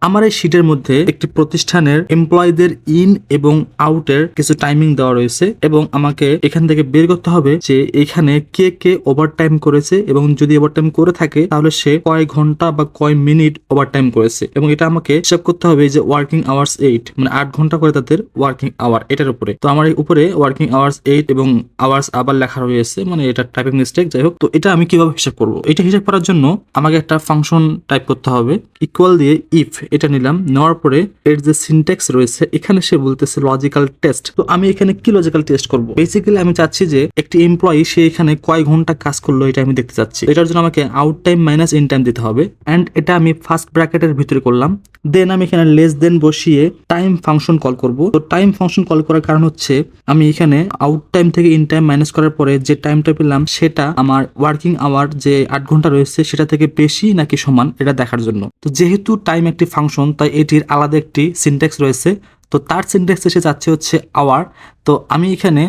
আমার এই শীটের মধ্যে একটি প্রতিষ্ঠানের এমপ্লয়ীদের ইন এবং আউটের কিছু টাইমিং দেওয়া রয়েছে এবং আমাকে এখান থেকে বের করতে হবে যে এখানে কে কে ওভারটাইম করেছে এবং যদি ওভারটাইম করে থাকে তাহলে সে কয় ঘন্টা বা কয় মিনিট ওভারটাইম করেছে এবং এটা আমাকে হিসাব করতে হবে যে ওয়ার্কিং আওয়ার্স 8 মানে 8 ঘন্টা করে তাদের ওয়ার্কিং আওয়ার এটার উপরে। তো আমার উপরে ওয়ার্কিং আওয়ার্স 8 এবং আওয়ার্স আবার লেখা রয়েছে, মানে এটা টাইপিং মিস্টেক। যাই হোক, তো এটা আমি কিভাবে হিসাব করব? এটা হিসাব করার জন্য আমাকে একটা ফাংশন টাইপ করতে হবে, ইকুয়াল দিয়ে ইফ এটা নিলাম, নেওয়ার পরে এর যে সিনট্যাক্স রয়েছে এখানে সে বলতেছে লজিক্যাল টেস্ট। তো আমি এখানে কি লজিক্যাল টেস্ট করব? বেসিক্যালি আমি চাচ্ছি যে একটি এমপ্লয়ি সে এখানে কয় ঘন্টা কাজ করলো এটা আমি দেখতে চাচ্ছি। এটার জন্য আমাকে out time minus in time দিতে হবে এন্ড এটা আমি ফার্স্ট ব্র্যাকেটের ভিতরে করলাম। দেন আমি এখানে লেস দেন বসিয়ে টাইম ফাংশন কল করব। তো টাইম ফাংশন কল করার কারণ হচ্ছে আমি এখানে আউট টাইম থেকে ইন টাইম মাইনাস করার পরে যে টাইমটা পেলাম সেটা আমার ওয়ার্কিং আওয়ার যে 8 ঘন্টা রয়েছে সেটা থেকে বেশি নাকি সমান এটা দেখার জন্য। তো যেহেতু টাইম একটি ফাংশন তাই এটির আলাদা একটি সিনট্যাক্স রয়েছে। তো তার সিনট্যাক্স এসে যাচ্ছে হচ্ছে আওয়ার। তো আমি এখানে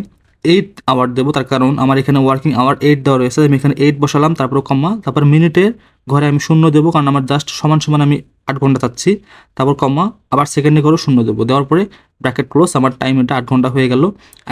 8 আওয়ার দেবো, তার কারণ আমার এখানে ওয়ার্কিং আওয়ার 8 দেওয়া রয়েছে। আমি এখানে 8 বসালাম, তারপর কমা, তারপর মিনিটের ঘরে আমি 0 দেবো কারণ আমার জাস্ট সমান সমান আমি 8 ঘন্টা চাচ্ছি, তারপর কমা, আবার সেকেন্ডে করে 0 দেবো, দেওয়ার পরে ব্র্যাকেট ক্লোজ। আমার টাইম এটা 8 ঘন্টা হয়ে গেল।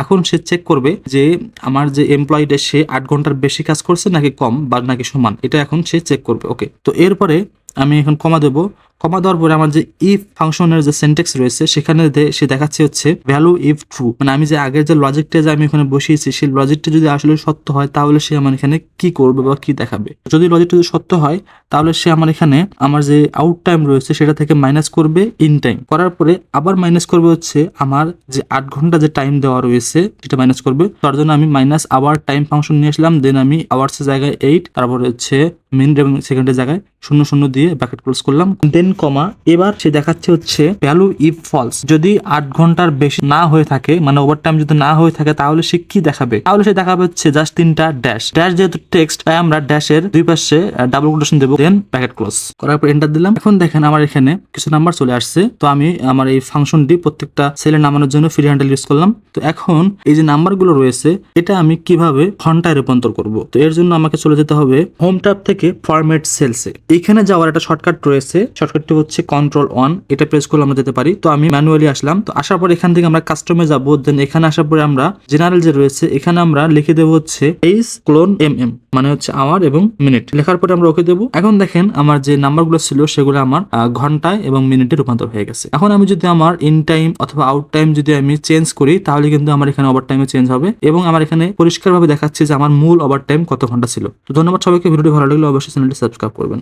এখন সে চেক করবে যে আমার যে এমপ্লয়িটা সে 8 ঘন্টার বেশি কাজ করছে নাকি কম বা নাকি সমান, এটা এখন সে চেক করবে। ওকে, তো এরপরে আমি এখন কমা দেবো। কমা দেওয়ার পরে আমার যে ইফ ফাংশনের যে সিনট্যাক্স রয়েছে সেখানে সে দেখাচ্ছে হচ্ছে ভ্যালু ইফ ট্রু, মানে আমি যে আগের যে লজিকটা যে আমি এখানে বসিয়েছি সেই লজিকটা যদি আসলে সত্য হয় তাহলে সে আমার এখানে কি করবে বা কি দেখাবে। যদি লজিকটা যদি সত্য হয় তাহলে সে আমার এখানে আমার যে আউট টাইম রয়েছে সেটা থেকে মাইনাস করবে ইন টাইম, করার পরে আবার মাইনাস করবে হচ্ছে আমার যে 8 ঘন্টা যে টাইম দেওয়া রয়েছে সেটা মাইনাস করবে। তার জন্য আমি মাইনাস আওয়ার টাইম ফাংশন নিয়ে আসলাম। দেন আমি আওয়ার্সের জায়গায় 8, তারপরে হচ্ছে মিনিট এবং সেকেন্ডের জায়গায় 0 দিয়ে ব্র্যাকেট ক্লোজ করলাম। দেন কমা, এবার সে দেখাচ্ছে হচ্ছে ভ্যালু ইফ ফলস, যদি 8 ঘন্টার বেশি না হয়ে থাকে মানে ওভার টাইম যদি না হয়ে থাকে তাহলে সে কি দেখাবে? তাহলে সে দেখাবে হচ্ছে জাস্ট 3টা ড্যাশ। ড্যাশ যেহেতু টেক্সট তাই আমরা ড্যাশের দুই পাশে ডাবল কোটেশন দেবো, দেন ব্র্যাকেট ক্লোজ করার পর এন্টার দিলাম। এখন দেখেন আমার এখানে কিছু নাম্বার চলে আসছে। তো আমি আমার এই ফাংশনটি প্রত্যেকটা সেলে নামানোর জন্য ফ্রি হ্যান্ডেল ইউজ করলাম। তো এখন এই যে নাম্বারগুলো রয়েছে এটা আমি কিভাবে ঘন্টায় রূপান্তর করব? তো এর জন্য আমাকে চলে যেতে হবে হোম ট্যাব থেকে ফরম্যাট সেলসে। এখানে যাওয়ার একটা শর্টকাট রয়েছে, শর্টকাটটি হচ্ছে Ctrl+1, এটা প্রেস করলে আমরা যেতে পারি। তো আমি ম্যানুয়ালি আসলাম। তো আসার পর এখান থেকে আমরা কাস্টমে যাবো। দেন এখানে আসার পরে আমরা জেনারেল যে রয়েছে এখানে আমরা লিখে দেবো হচ্ছে h:\m মানে হচ্ছে আওয়ার এবং মিনিট। লেখার পরে আমরা ওকে দেবো। এখন দেখেন আমার যে নাম্বারগুলো ছিল সেগুলো আমার ঘন্টায় এবং মিনিটে রূপান্তর হয়ে গেছে। এখন আমি যদি আমার ইন টাইম অথবা আউট টাইম যদি আমি চেঞ্জ করি তাহলে কিন্তু আমার এখানে ওভার টাইমে চেঞ্জ হবে এবং আমার এখানে পরিষ্কারভাবে দেখাচ্ছে যে আমার মূল ওভার টাইম কত ঘন্টা ছিল। তো ধন্যবাদ সবাইকে। ভিডিওটি ভালো লাগলে অবশ্যই চ্যানেলটি সাবস্ক্রাইব করবেন।